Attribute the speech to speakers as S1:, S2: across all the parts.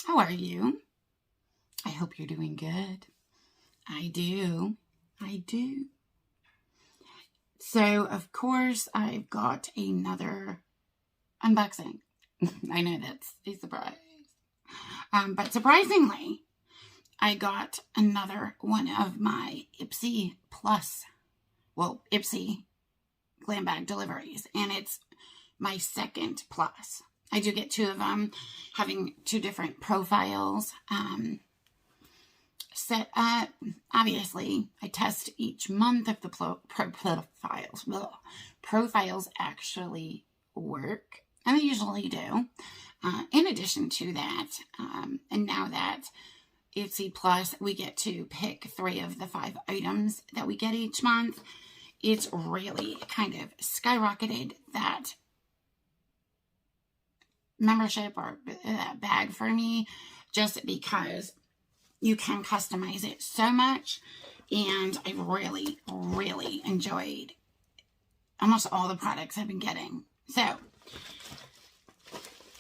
S1: How are you? I hope you're doing good. I do. So, of course, I've got another unboxing. I know that's a surprise. But surprisingly, I got another one of my Ipsy Glam Bag deliveries, and it's my second plus. I do get two of them, having two different profiles set up. Obviously, I test each month if the profiles actually work, and they usually do. In addition to that, and now that Ipsy Plus, we get to pick 3 of the 5 items that we get each month. It's really kind of skyrocketed that membership or bag for me, just because you can customize it so much, and I've really enjoyed almost all the products I've been getting. So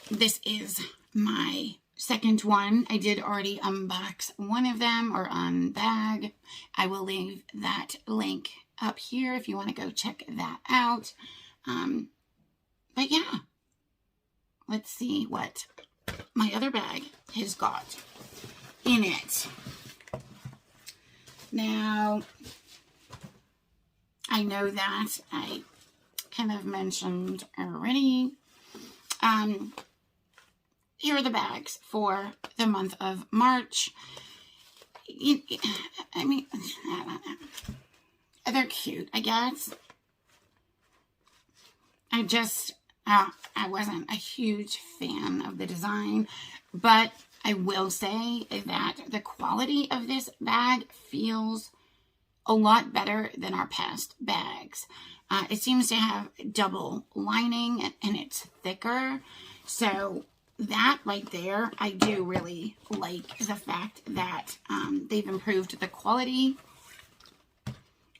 S1: this is my second one. I did already unbox one of them, or unbag. I will leave that link up here if you want to go check that out. But yeah, let's see what my other bag has got in it. Now, I know that I kind of mentioned already. Here are the bags for the month of March. I mean, I don't know. They're cute, I guess. I wasn't a huge fan of the design, but I will say that the quality of this bag feels a lot better than our past bags. It seems to have double lining, and it's thicker. So that right there, I do really like the fact that they've improved the quality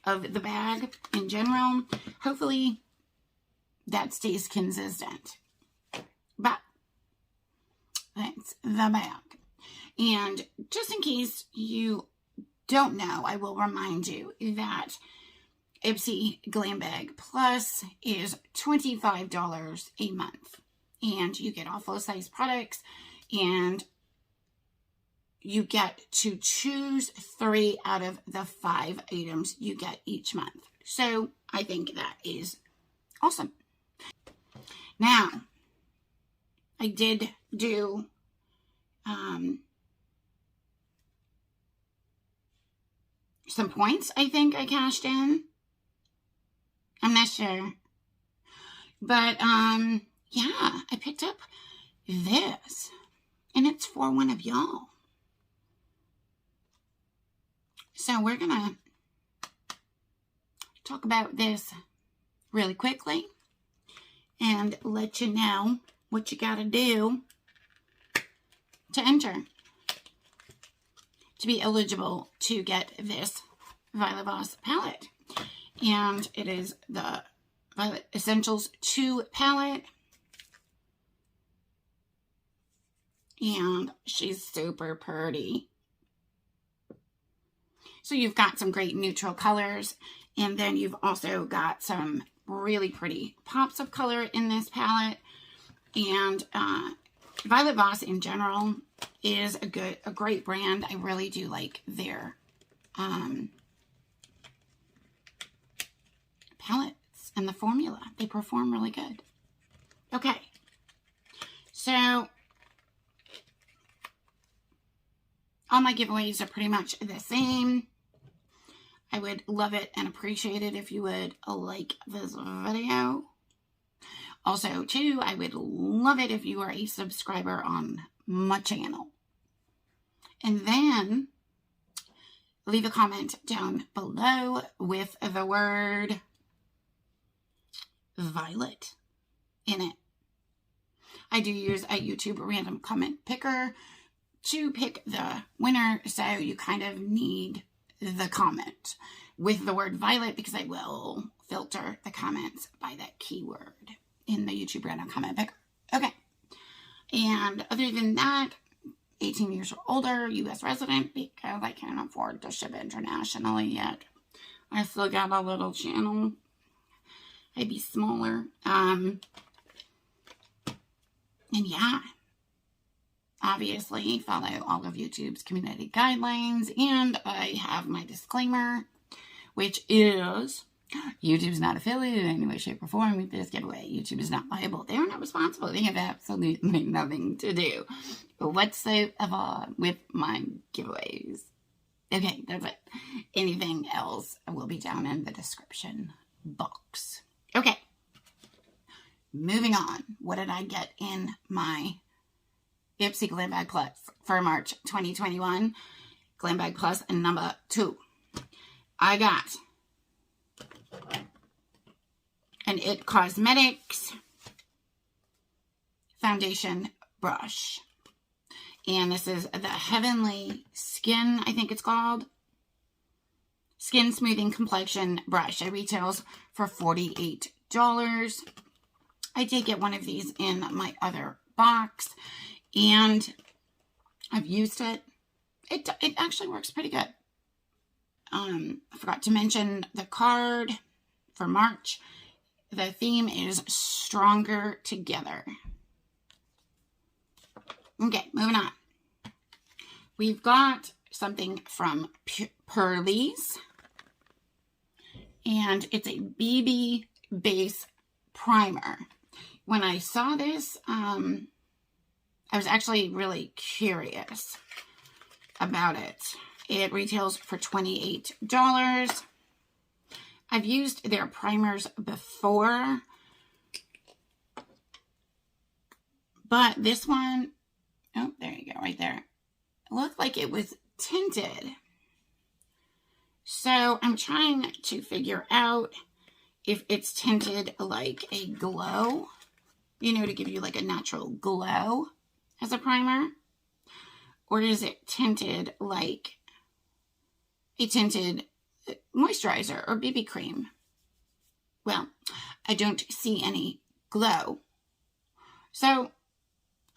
S1: of the bag in general. Hopefully that stays consistent. But that's the bag. And just in case you don't know, I will remind you that Ipsy Glam Bag Plus is $25 a month. And you get all full-size products, and you get to choose 3 out of the 5 items you get each month. So I think that is awesome. Now, I did do some points. I think I cashed in. I'm not sure. But yeah, I picked up this, and it's for one of y'all. So we're gonna talk about this really quickly and let you know what you gotta do to enter to be eligible to get this Violet Voss palette. And it is the Violet Essentials 2 palette. And she's super pretty. So you've got some great neutral colors, and then you've also got some really pretty pops of color in this palette. And Violet Voss in general is a great brand. I really do like their palettes and the formula. They perform really good. Okay, so all my giveaways are pretty much the same. I would love it and appreciate it if you would like this video. Also, too, I would love it if you are a subscriber on my channel. And then leave a comment down below with the word Violet in it. I do use a YouTube random comment picker to pick the winner, so you kind of need the comment with the word Violet, because I will filter the comments by that keyword in the YouTube random comment picker. Okay. And other than that, 18 years or older, U.S. resident, because I can't afford to ship internationally yet. I still got a little channel. Maybe smaller. And yeah, obviously follow all of YouTube's community guidelines, and I have my disclaimer, which is YouTube's not affiliated in any way, shape, or form with this giveaway. YouTube is not liable. They are not responsible. They have absolutely nothing to do whatsoever with my giveaways. Okay, that's it. Anything else will be down in the description box. Okay, moving on. What did I get in my Ipsy Glam Bag Plus for March 2021? Glam Bag Plus number 2. I got an It Cosmetics foundation brush. And this is the Heavenly Skin, I think it's called. Skin Smoothing Complexion Brush. It retails for $48. I did get one of these in my other box, and I've used it. It actually works pretty good. I forgot to mention the card for March. The theme is Stronger Together. Okay, moving on. We've got something from Pearlie's, and it's a BB base primer. When I saw this, I was actually really curious about it. It retails for $28. I've used their primers before, but this one, oh, there you go, right there. It looked like it was tinted. So I'm trying to figure out if it's tinted like a glow, you know, to give you like a natural glow as a primer, or is it tinted like a tinted moisturizer or BB cream? Well, I don't see any glow. So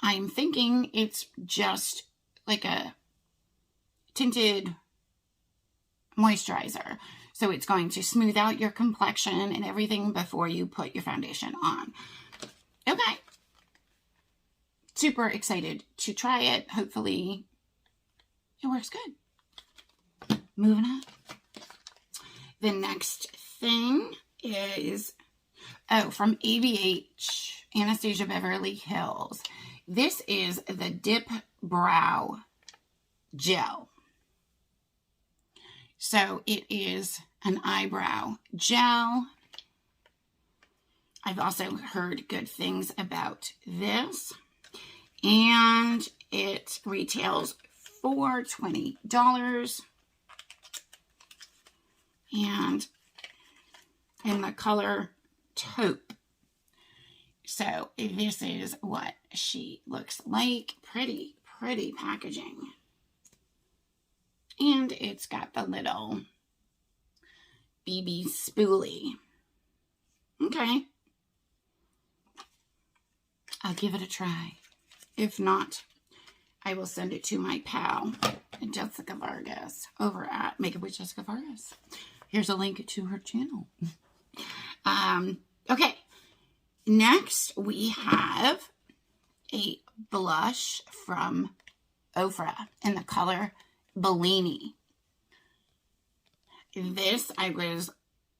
S1: I'm thinking it's just like a tinted moisturizer. So it's going to smooth out your complexion and everything before you put your foundation on. Okay. Super excited to try it. Hopefully it works good. Moving on. The next thing is, from ABH, Anastasia Beverly Hills. This is the Dip Brow Gel. So it is an eyebrow gel. I've also heard good things about this. And it retails for $20. And in the color taupe. So this is what she looks like. Pretty packaging. And it's got the little BB spoolie. Okay. I'll give it a try. If not, I will send it to my pal, Jessica Vargas, over at Makeup with Jessica Vargas. Here's a link to her channel. Okay. Next, we have a blush from Ofra in the color Bellini. This I was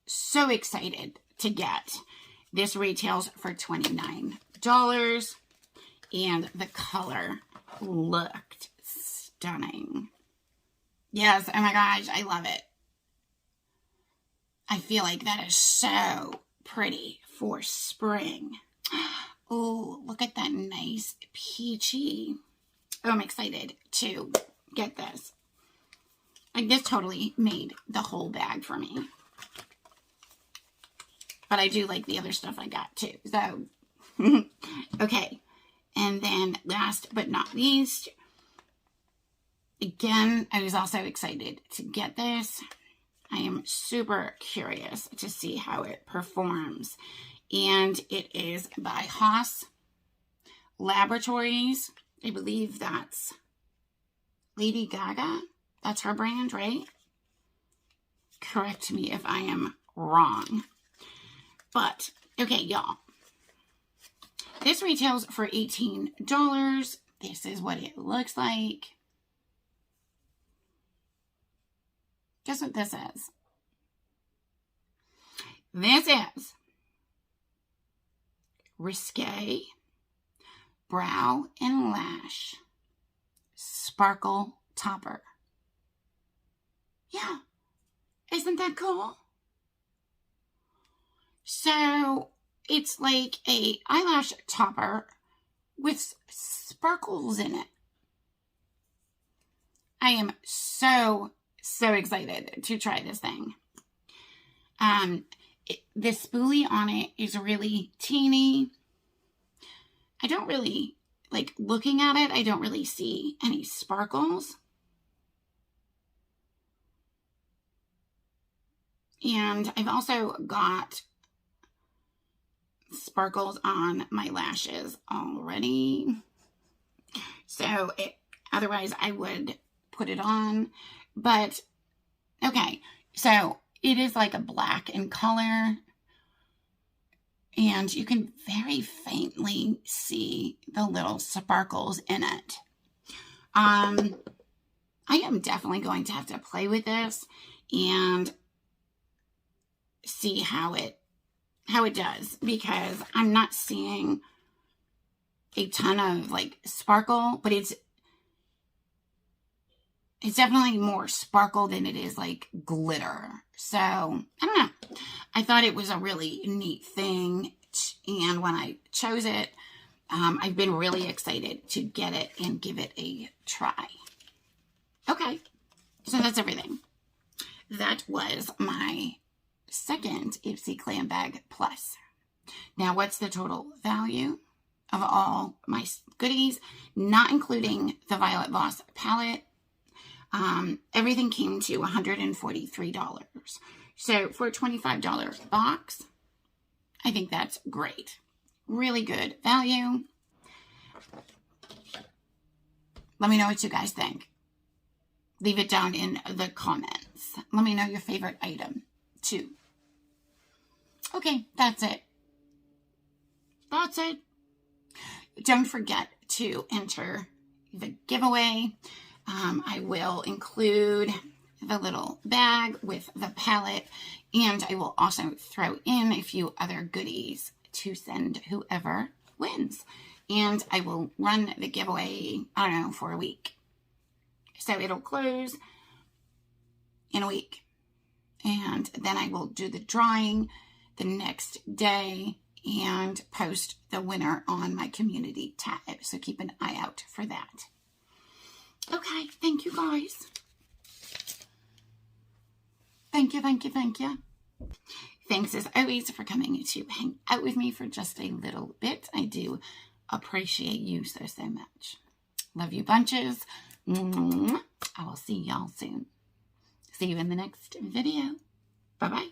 S1: so excited to get. This retails for $29. And the color looked stunning. Yes, oh my gosh, I love it. I feel like that is so pretty for spring. Oh, look at that nice peachy. Oh, I'm excited to get this. Like, this totally made the whole bag for me. But I do like the other stuff I got too. So, okay. And then last but not least, again, I was also excited to get this. I am super curious to see how it performs. And it is by Haas Laboratories. I believe that's Lady Gaga. That's her brand, right? Correct me if I am wrong. But, okay, y'all. This retails for $18. This is what it looks like. Guess what this is? This is Risque Brow and Lash Sparkle Topper. Yeah. Isn't that cool? So, it's like a eyelash topper with sparkles in it. I am so excited to try this thing. The spoolie on it is really teeny. I don't really, like, looking at it, I don't really see any sparkles. And I've also got sparkles on my lashes already. So, otherwise I would put it on. But, okay, so it is like a black in color. And you can very faintly see the little sparkles in it. I am definitely going to have to play with this and see how it does, because I'm not seeing a ton of like sparkle, but it's definitely more sparkle than it is like glitter. So, I don't know. I thought it was a really neat thing. And when I chose it, I've been really excited to get it and give it a try. Okay. So that's everything. That was my second Ipsy Glam Bag Plus. Now, what's the total value of all my goodies, not including the Violet Voss palette? Everything came to $143. So for a $25 box, I think that's great. Really good value. Let me know what you guys think. Leave it down in the comments. Let me know your favorite item too. Okay, that's it. That's it. Don't forget to enter the giveaway. I will include the little bag with the palette, and I will also throw in a few other goodies to send whoever wins. And I will run the giveaway, I don't know, for a week. So it'll close in a week. And then I will do the drawing the next day and post the winner on my community tab. So keep an eye out for that. Okay, thank you guys. Thank you. Thanks as always for coming to hang out with me for just a little bit. I do appreciate you so much. Love you bunches. I will see y'all soon. See you in the next video. Bye-bye.